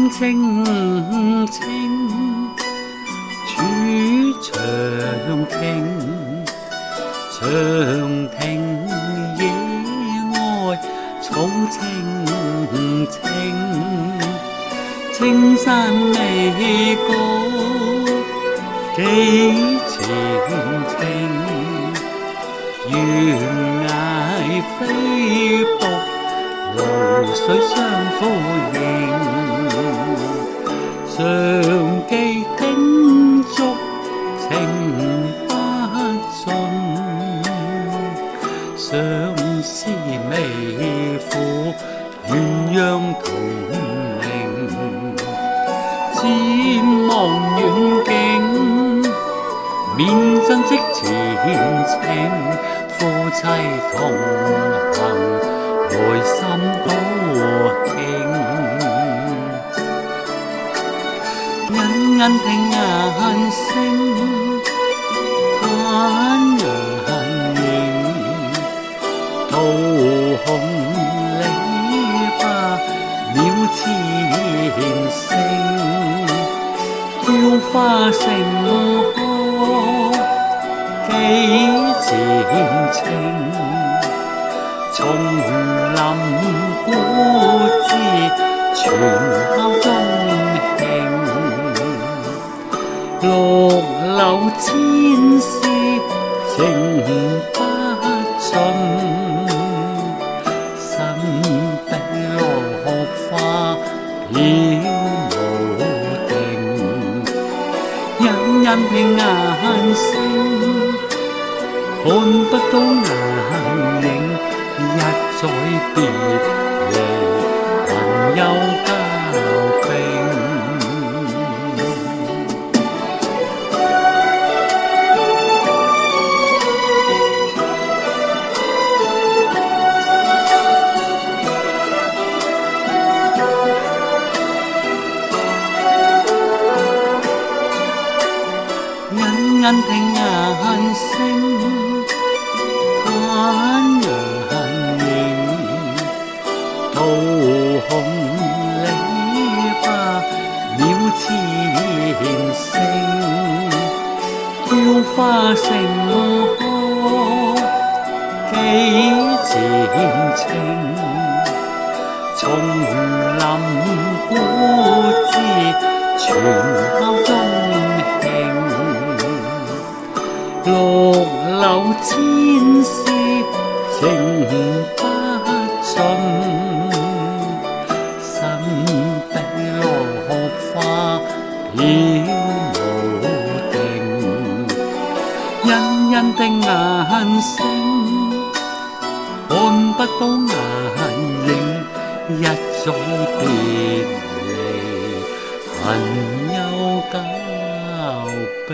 清清，主長庭，長庭野外草青青，青山美高幾前程，懸崖飛瀑流水相呼應，常記叮囑情不盡，相思微負鸳鸯同齡，瞻望遠景免珍惜前程，夫妻同行內心多興，隱隱聽雁聲，盼人影，桃紅籬笆渺前程，嬌花盛開幾前程，叢林古枝全敲鐘磬，綠柳千絲情不盡，神秘落花飄無定，隱隱聽雁聲，看不到眼影，一再別離，朋友交並。隱隱聽雁聲，盼人影，桃紅籬笆渺前程，嬌花盛開幾前程，叢林古枝全敲鐘磬，綠柳千絲情不盡，神秘落花飄無定，隱隱聽雁聲，看不到眼影，一再別離，朋友交並。